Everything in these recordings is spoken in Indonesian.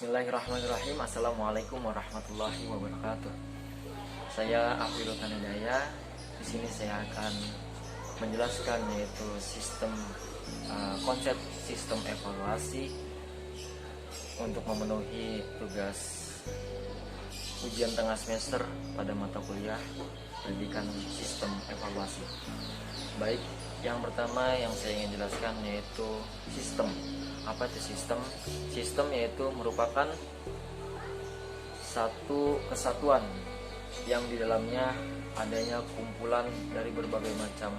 Bismillahirrahmanirrahim. Assalamualaikum warahmatullahi wabarakatuh. Saya Afidul Tanedaya. Di sini saya akan menjelaskan yaitu konsep sistem evaluasi untuk memenuhi tugas ujian tengah semester pada mata kuliah pendidikan sistem evaluasi. Baik, yang pertama yang saya ingin jelaskan yaitu sistem. Apa itu sistem? Sistem yaitu merupakan satu kesatuan yang di dalamnya adanya kumpulan dari berbagai macam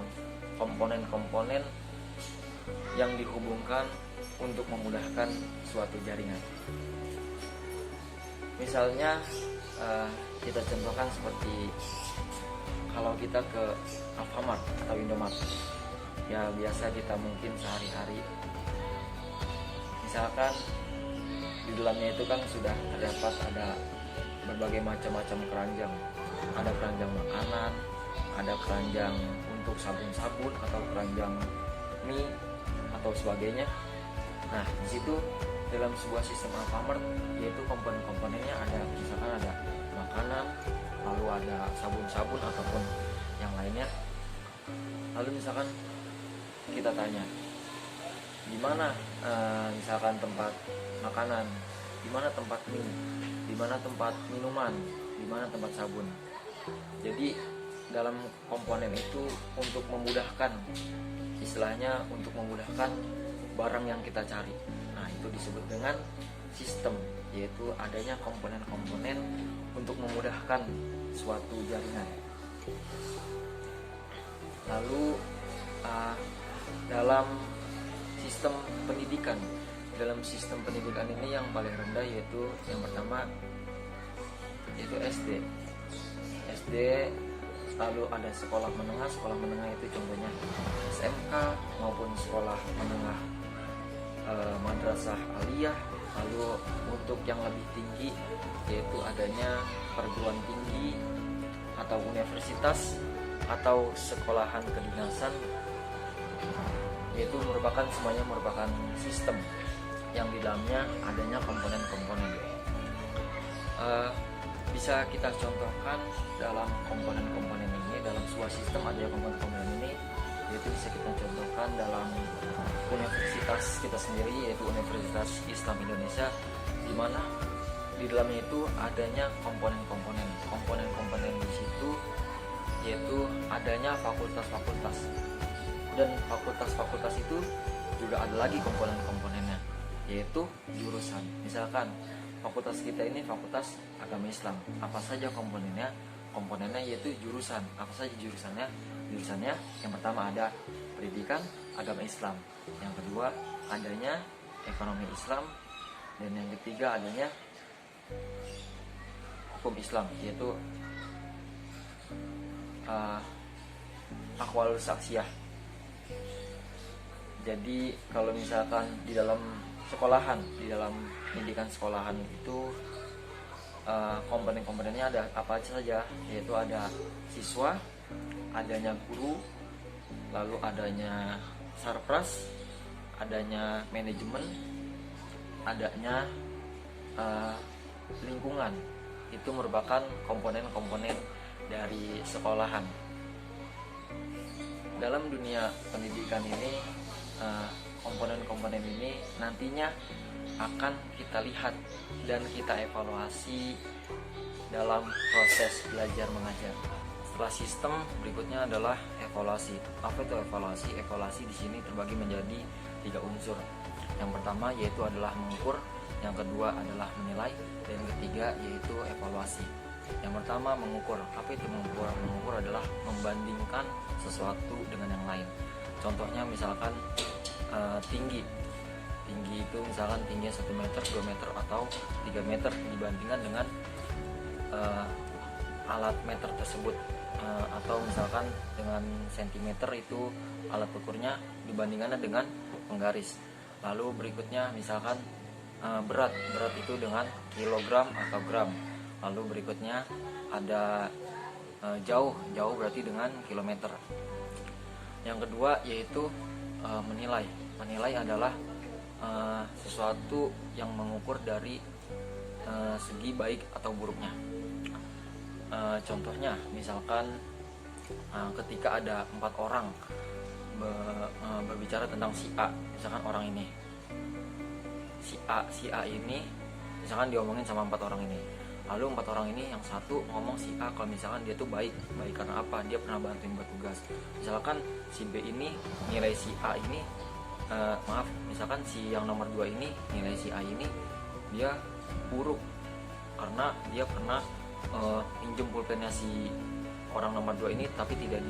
komponen-komponen yang dihubungkan untuk memudahkan suatu jaringan. Misalnya kita contohkan seperti kalau kita ke Alfamart atau Indomart, ya biasa kita mungkin sehari-hari, misalkan di dalamnya itu kan sudah terdapat ada berbagai macam keranjang. Ada keranjang makanan, ada keranjang untuk sabun-sabun atau keranjang mie atau sebagainya. Nah, di situ dalam sebuah sistem Alfamart yaitu komponen-komponennya ada, misalkan ada makanan, lalu ada sabun-sabun ataupun yang lainnya. Lalu misalkan kita tanya, di mana misalkan tempat makanan, di mana tempat mie, di mana tempat minuman, di mana tempat sabun. Jadi dalam komponen itu untuk memudahkan, istilahnya untuk memudahkan barang yang kita cari. Nah, itu disebut dengan sistem, yaitu adanya komponen-komponen untuk memudahkan suatu jaringan. Lalu dalam sistem pendidikan ini yang paling rendah yaitu yang pertama yaitu SD, lalu ada sekolah menengah itu contohnya SMK maupun sekolah menengah madrasah aliyah. Lalu untuk yang lebih tinggi yaitu adanya perguruan tinggi atau universitas atau sekolahan kedinasan, yaitu semuanya merupakan sistem yang di dalamnya adanya komponen-komponen. Bisa kita contohkan dalam komponen-komponen ini, dalam sebuah sistem adanya komponen-komponen ini, yaitu bisa kita contohkan dalam universitas kita sendiri, yaitu Universitas Islam Indonesia, di mana di dalamnya itu adanya komponen-komponen di situ, yaitu adanya fakultas-fakultas, dan fakultas-fakultas itu juga ada lagi komponen-komponennya, yaitu jurusan. Misalkan fakultas kita ini fakultas agama Islam, apa saja komponennya? Komponennya yaitu jurusan. Apa saja jurusannya? Jurusannya yang pertama ada pendidikan agama Islam, yang kedua adanya ekonomi Islam, dan yang ketiga adanya hukum Islam, yaitu akwalul saksiyah. Jadi kalau misalkan di dalam pendidikan sekolahan itu komponen-komponennya ada apa saja, yaitu ada siswa, adanya guru, lalu adanya sarpras, adanya manajemen, adanya lingkungan. Itu merupakan komponen-komponen dari sekolahan. Dalam dunia pendidikan ini, komponen-komponen ini nantinya akan kita lihat dan kita evaluasi dalam proses belajar mengajar. Setelah sistem, berikutnya adalah evaluasi. Apa itu evaluasi? Evaluasi di sini terbagi menjadi 3 unsur. Yang pertama yaitu adalah mengukur, yang kedua adalah menilai, dan yang ketiga yaitu evaluasi. Yang pertama mengukur. Apa itu mengukur? Mengukur adalah membandingkan sesuatu dengan yang lain. Contohnya misalkan tinggi itu misalkan tingginya 1 meter, 2 meter atau 3 meter dibandingkan dengan alat meter tersebut, atau misalkan dengan sentimeter itu alat ukurnya dibandingkannya dengan penggaris. Lalu berikutnya misalkan berat itu dengan kilogram atau gram. Lalu berikutnya ada jauh berarti dengan kilometer. Yang kedua yaitu menilai adalah sesuatu yang mengukur dari segi baik atau buruknya. Contohnya misalkan ketika ada 4 orang berbicara tentang si A, misalkan orang ini si A ini misalkan diomongin sama 4 orang ini, lalu 4 orang ini yang satu ngomong si A kalau misalkan dia tuh baik karena apa, dia pernah bantuin buat tugas. Misalkan si B ini nilai si A ini misalkan si yang nomor 2 ini nilai si A ini dia buruk karena dia pernah pinjem pulpennya si orang nomor 2 ini tapi tidak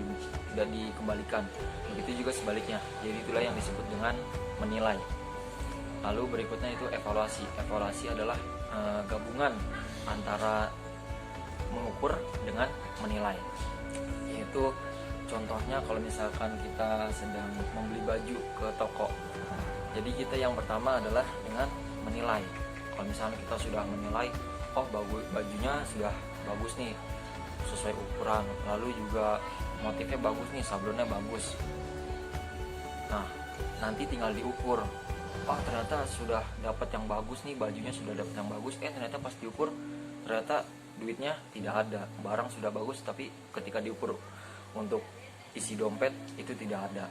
dikembalikan. Begitu juga sebaliknya. Jadi itulah yang disebut dengan menilai. Lalu berikutnya itu evaluasi. Evaluasi adalah gabungan antara mengukur dengan menilai. Yaitu contohnya kalau misalkan kita sedang membeli baju ke toko. Jadi kita yang pertama adalah dengan menilai. Kalau misalkan kita sudah menilai, oh bajunya sudah bagus nih, sesuai ukuran, lalu juga motifnya bagus nih, sablonnya bagus. Nah, nanti tinggal diukur. Oh, ternyata sudah dapat yang bagus nih, bajunya sudah dapat yang bagus. Ternyata pas diukur, ternyata duitnya tidak ada. Barang sudah bagus, tapi ketika diukur untuk isi dompet itu tidak ada.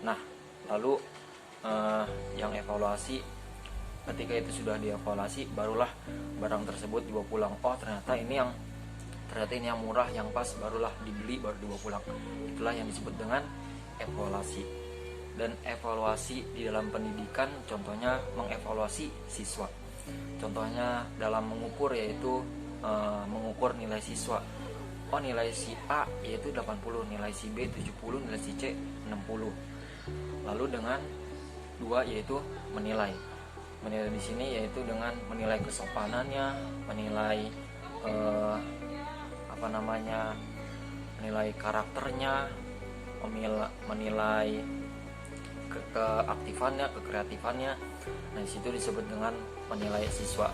Nah, lalu yang evaluasi, ketika itu sudah dievaluasi, barulah barang tersebut dibawa pulang. Oh, ternyata ini yang murah, yang pas, barulah dibeli, baru dibawa pulang. Itulah yang disebut dengan evaluasi. Dan evaluasi di dalam pendidikan contohnya mengevaluasi siswa. Contohnya dalam mengukur yaitu mengukur nilai siswa. Oh, nilai si A yaitu 80, nilai si B 70, nilai si C 60. Lalu dengan 2 yaitu menilai. Menilai di sini yaitu dengan menilai kesopanannya, menilai menilai karakternya, menilai keaktifannya, kekreatifannya. Nah, disitu disebut dengan menilai siswa.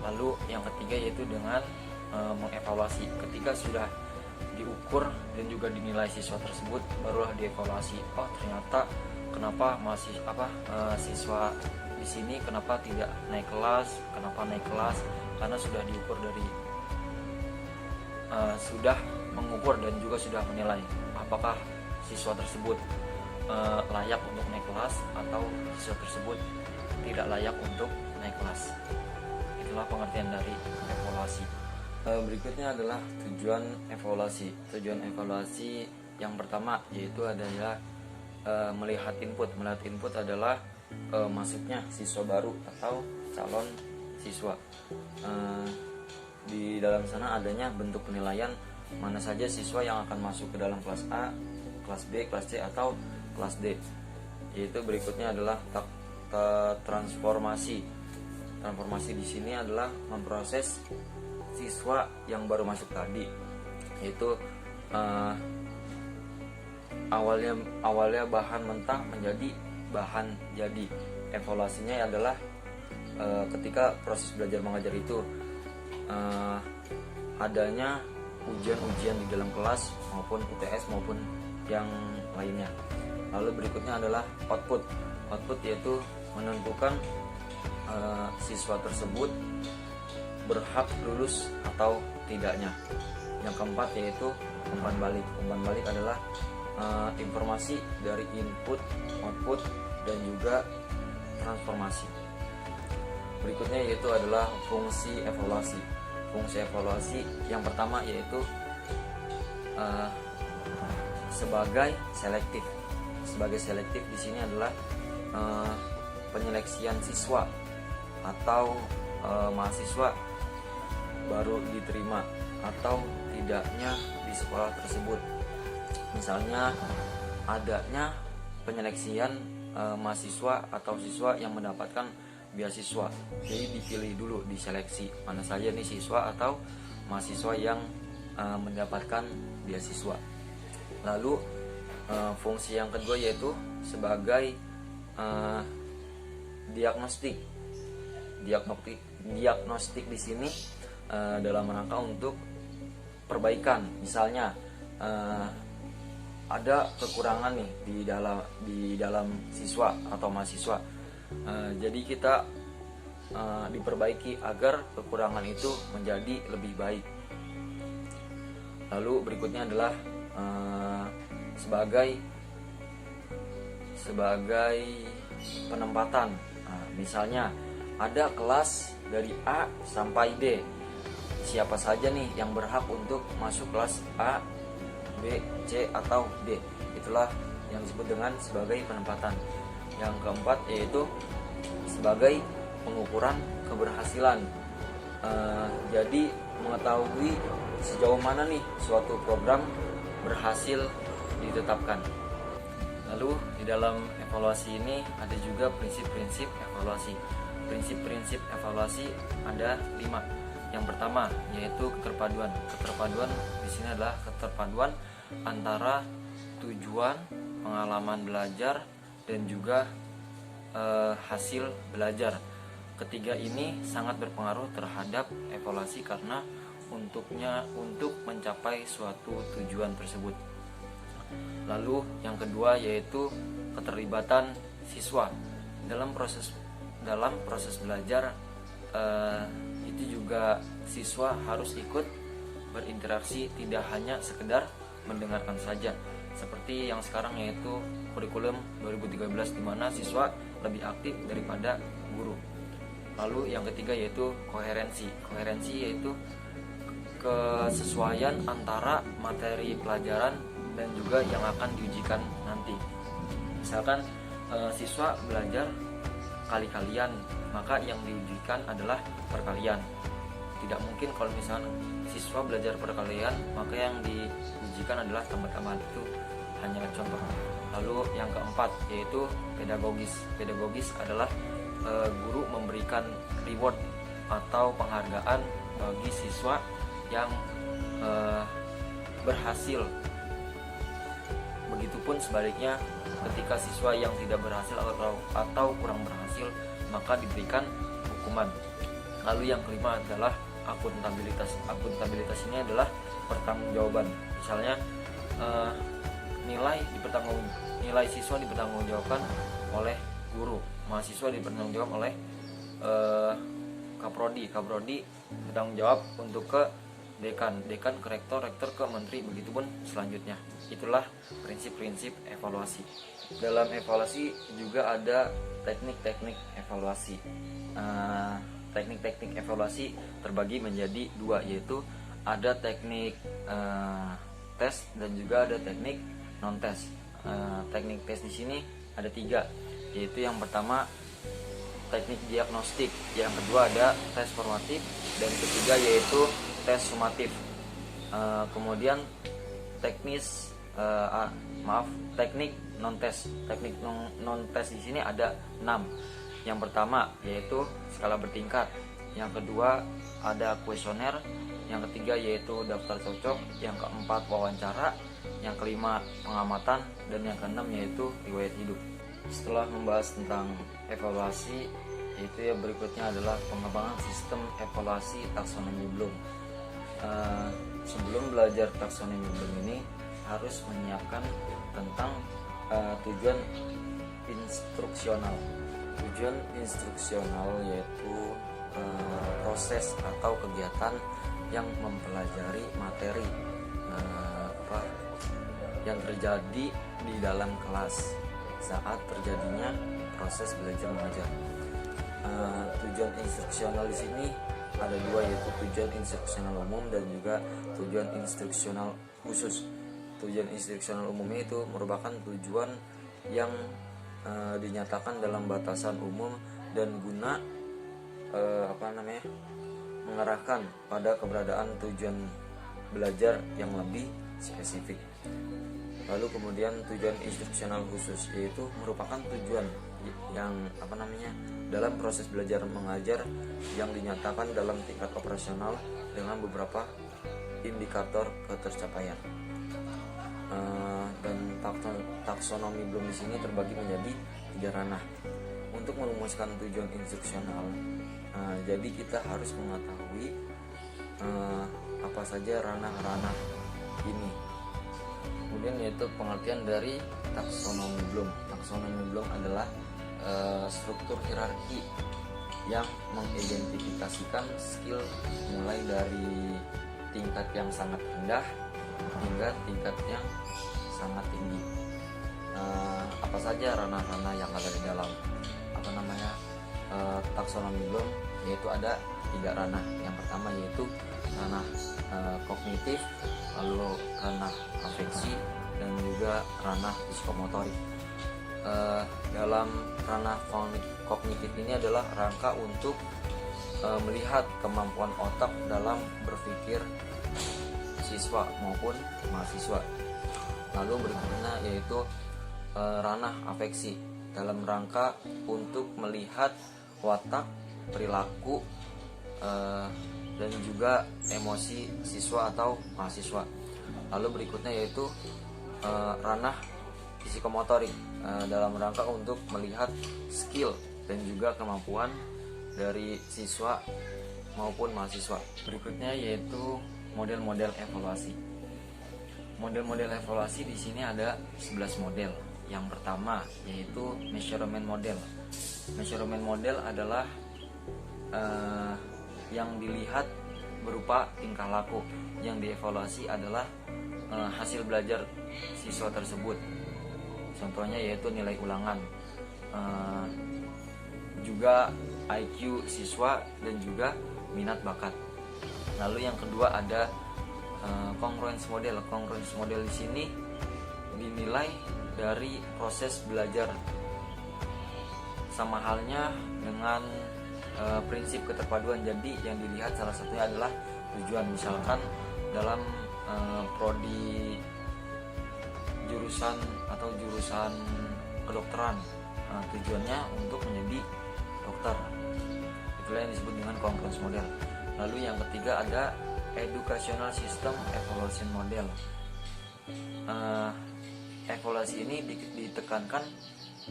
Lalu yang ketiga yaitu dengan mengevaluasi. Ketika sudah diukur dan juga dinilai siswa tersebut, barulah dievaluasi. Oh, ternyata kenapa siswa di sini kenapa tidak naik kelas? Kenapa naik kelas? Karena sudah diukur sudah mengukur dan juga sudah menilai apakah siswa tersebut layak untuk naik kelas atau siswa tersebut tidak layak untuk naik kelas. Itulah pengertian dari evaluasi. Berikutnya adalah tujuan evaluasi. Tujuan evaluasi yang pertama yaitu adalah melihat input. Melihat input adalah masuknya siswa baru atau calon siswa. Di dalam sana adanya bentuk penilaian mana saja siswa yang akan masuk ke dalam kelas A, kelas B, kelas C atau kelas D. Yaitu berikutnya adalah transformasi. Transformasi di sini adalah memproses siswa yang baru masuk tadi, yaitu awalnya bahan mentah menjadi bahan jadi. Evaluasinya adalah ketika proses belajar mengajar itu adanya ujian-ujian di dalam kelas maupun UTS maupun yang lainnya. Lalu berikutnya adalah output. Output yaitu menentukan siswa tersebut berhak lulus atau tidaknya. Yang keempat yaitu umpan balik. Umpan balik adalah informasi dari input, output, dan juga transformasi. Berikutnya yaitu adalah fungsi evaluasi. Fungsi evaluasi yang pertama yaitu sebagai selektif. Sebagai selektif di sini adalah penyeleksian siswa atau mahasiswa baru diterima atau tidaknya di sekolah tersebut. Misalnya adanya penyeleksian mahasiswa atau siswa yang mendapatkan beasiswa. Jadi dipilih dulu, diseleksi mana saja nih siswa atau mahasiswa yang mendapatkan beasiswa. Lalu fungsi yang kedua yaitu sebagai diagnostik. Diagnostik di sini dalam rangka untuk perbaikan. Misalnya ada kekurangan nih di dalam siswa atau mahasiswa. Jadi kita diperbaiki agar kekurangan itu menjadi lebih baik. Lalu berikutnya adalah sebagai penempatan. Misalnya ada kelas dari A sampai D. Siapa saja nih yang berhak untuk masuk kelas A, B, C, atau D. Itulah yang disebut dengan sebagai penempatan. Yang keempat yaitu sebagai pengukuran keberhasilan. Jadi mengetahui sejauh mana nih suatu program berhasil ditetapkan. Lalu di dalam evaluasi ini ada juga prinsip-prinsip evaluasi. Prinsip-prinsip evaluasi ada 5. Yang pertama yaitu keterpaduan. Keterpaduan di sini adalah keterpaduan antara tujuan, pengalaman belajar, dan juga hasil belajar. Ketiga ini sangat berpengaruh terhadap evaluasi karena untuk mencapai suatu tujuan tersebut. Lalu yang kedua yaitu keterlibatan siswa dalam proses belajar. Itu juga siswa harus ikut berinteraksi, tidak hanya sekedar mendengarkan saja seperti yang sekarang yaitu kurikulum 2013 di mana siswa lebih aktif daripada guru. Lalu yang ketiga yaitu koherensi. Koherensi yaitu kesesuaian antara materi pelajaran dan juga yang akan diujikan nanti. Misalkan siswa belajar kali-kalian, maka yang diujikan adalah perkalian. Tidak mungkin kalau misalnya siswa belajar perkalian, maka yang diujikan adalah tambah-tambahan. Itu hanya contoh. Lalu yang keempat yaitu pedagogis. Pedagogis adalah guru memberikan reward atau penghargaan bagi siswa yang berhasil. Begitupun sebaliknya, ketika siswa yang tidak berhasil atau kurang berhasil, maka diberikan hukuman. Lalu yang kelima adalah akuntabilitas. Akuntabilitas ini adalah pertanggungjawaban. Misalnya nilai siswa dipertanggungjawabkan oleh guru, mahasiswa dipertanggungjawab oleh kaprodi bertanggung jawab untuk ke dekan ke rektor ke menteri, begitupun selanjutnya. Itulah prinsip-prinsip evaluasi. Dalam evaluasi juga ada teknik-teknik evaluasi. Teknik-teknik evaluasi terbagi menjadi 2, yaitu ada teknik tes dan juga ada teknik non tes. Teknik tes di sini ada 3, yaitu yang pertama teknik diagnostik, yang kedua ada tes formatif, dan ketiga yaitu tes sumatif. Kemudian teknik non tes. Teknik non tes di sini ada 6. Yang pertama yaitu skala bertingkat, yang kedua ada kuesioner, yang ketiga yaitu daftar cocok, yang keempat wawancara, yang kelima pengamatan, dan yang keenam yaitu riwayat hidup. Setelah membahas tentang evaluasi, yaitu ya berikutnya adalah pengembangan sistem evaluasi taksonomi Bloom. Sebelum belajar taksonomi Bloom ini harus menyiapkan tentang tujuan instruksional. Tujuan instruksional yaitu proses atau kegiatan yang mempelajari materi yang terjadi di dalam kelas saat terjadinya proses belajar mengajar. Tujuan instruksional di sini ada 2, yaitu tujuan instruksional umum dan juga tujuan instruksional khusus. Tujuan instruksional umumnya itu merupakan tujuan yang dinyatakan dalam batasan umum dan guna mengarahkan pada keberadaan tujuan belajar yang lebih spesifik. Lalu kemudian tujuan instruksional khusus yaitu merupakan tujuan yang dalam proses belajar mengajar yang dinyatakan dalam tingkat operasional dengan beberapa indikator ketercapaian. Dan taksonomi Bloom di sini terbagi menjadi 3 ranah. Untuk merumuskan tujuan instruksional, jadi kita harus mengetahui apa saja ranah-ranah ini. Kemudian yaitu pengertian dari taksonomi Bloom. Taksonomi Bloom adalah struktur hierarki yang mengidentifikasikan skill mulai dari tingkat yang sangat rendah hingga tingkat yang sangat tinggi. Apa saja ranah-ranah yang ada di dalam taksonomi Bloom, yaitu ada 3 ranah. Yang pertama yaitu ranah kognitif, lalu ranah afeksi, dan juga ranah psikomotorik. Dalam ranah kognitif ini adalah rangka untuk melihat kemampuan otak dalam berpikir siswa maupun mahasiswa. Lalu berikutnya yaitu ranah afeksi, dalam rangka untuk melihat watak, perilaku, dan juga emosi siswa atau mahasiswa. Lalu berikutnya yaitu ranah psikomotorik, dalam rangka untuk melihat skill dan juga kemampuan dari siswa maupun mahasiswa. Berikutnya yaitu model-model evaluasi. Model-model evaluasi di sini ada 11 model. Yang pertama yaitu measurement model. Measurement model adalah yang dilihat berupa tingkah laku. Yang dievaluasi adalah hasil belajar siswa tersebut. Contohnya yaitu nilai ulangan, juga IQ siswa, dan juga minat bakat. Lalu yang kedua ada congruence model. Congruence model di sini dinilai dari proses belajar, sama halnya dengan prinsip keterpaduan. Jadi yang dilihat salah satunya adalah tujuan. Misalkan dalam prodi jurusan atau jurusan kedokteran, tujuannya untuk menjadi dokter. Itulah yang disebut dengan congruence model. Lalu yang ketiga ada educational system evaluation model. Evaluasi ini ditekankan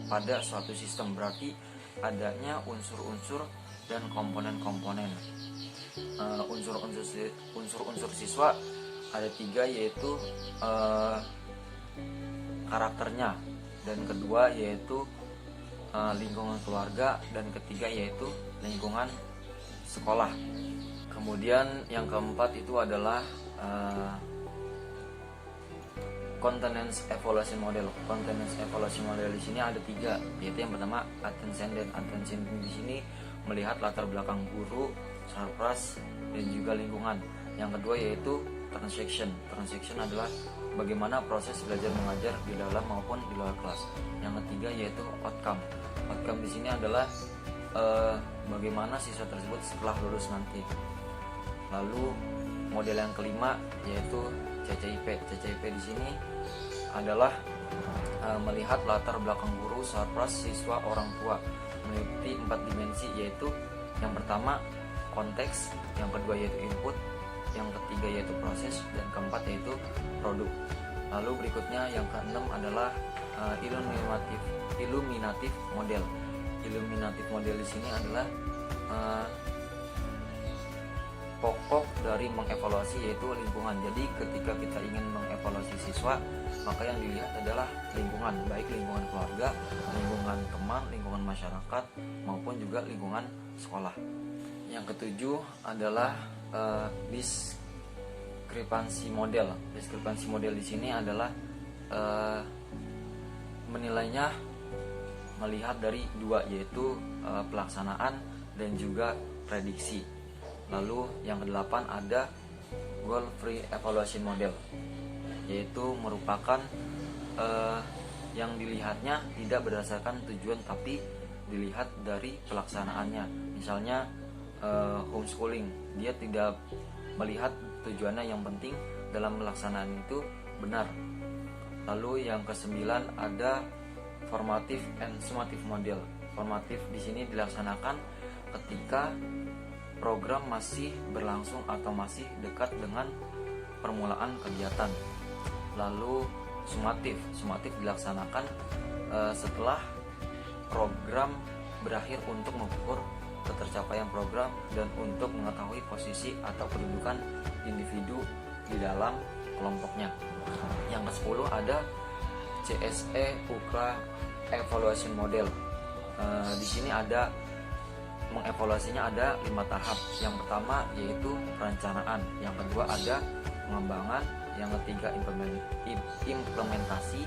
pada suatu sistem, berarti adanya unsur-unsur dan komponen-komponen. Unsur-unsur siswa ada 3, yaitu karakternya, dan kedua yaitu lingkungan keluarga, dan ketiga yaitu lingkungan sekolah. Kemudian yang keempat itu adalah Countenance Evaluation Model. Countenance Evaluation Model di sini ada 3, yaitu yang pertama Antecedent. Antecedent di sini melihat latar belakang guru, surprise, dan juga lingkungan. Yang kedua yaitu Transaction. Transaction adalah bagaimana proses belajar mengajar di dalam maupun di luar kelas. Yang ketiga yaitu Outcome. Outcome di sini adalah bagaimana siswa tersebut setelah lulus nanti. Lalu model yang kelima yaitu CCIP. CCIP di sini adalah melihat latar belakang guru, surprise, siswa, orang tua, meneliti 4 dimensi, yaitu yang pertama konteks, yang kedua yaitu input, yang ketiga yaitu proses, dan keempat yaitu produk. Lalu berikutnya yang keenam adalah illuminative model. Illuminative model di sini adalah pokok dari mengevaluasi, yaitu lingkungan. Jadi ketika kita ingin mengevaluasi siswa, maka yang dilihat adalah lingkungan, baik lingkungan keluarga, lingkungan teman, lingkungan masyarakat, maupun juga lingkungan sekolah. Yang ketujuh adalah diskrepansi model. Diskrepansi model di sini adalah menilainya melihat dari 2, yaitu pelaksanaan dan juga prediksi. Lalu yang ke-8 ada Goal Free Evaluation Model, yaitu merupakan yang dilihatnya tidak berdasarkan tujuan tapi dilihat dari pelaksanaannya. Misalnya homeschooling, dia tidak melihat tujuannya, yang penting dalam pelaksanaan itu benar. Lalu yang ke-9 ada Formative and Summative Model. Formative di sini dilaksanakan ketika program masih berlangsung atau masih dekat dengan permulaan kegiatan. Lalu summative dilaksanakan setelah program berakhir, untuk mengukur ketercapaian program dan untuk mengetahui posisi atau kedudukan individu di dalam kelompoknya. Yang ke-10 ada CSE Ukra Evaluation Model. Di sini ada mengevaluasinya ada 5 tahap. Yang pertama yaitu perencanaan, yang kedua ada pengembangan, yang ketiga implementasi,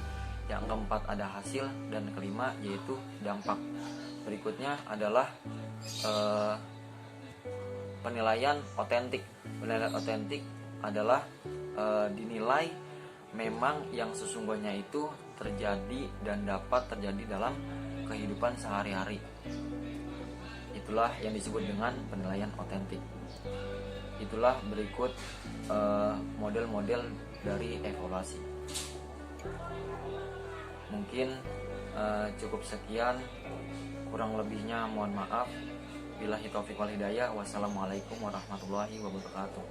yang keempat ada hasil, dan kelima yaitu dampak. Berikutnya adalah penilaian otentik. Penilaian otentik adalah dinilai memang yang sesungguhnya itu terjadi dan dapat terjadi dalam kehidupan sehari-hari. Itulah yang disebut dengan penilaian otentik. Itulah berikut model-model dari evaluasi. Mungkin cukup sekian, kurang lebihnya mohon maaf. Billahi taufiq wal hidayah. Wassalamualaikum warahmatullahi wabarakatuh.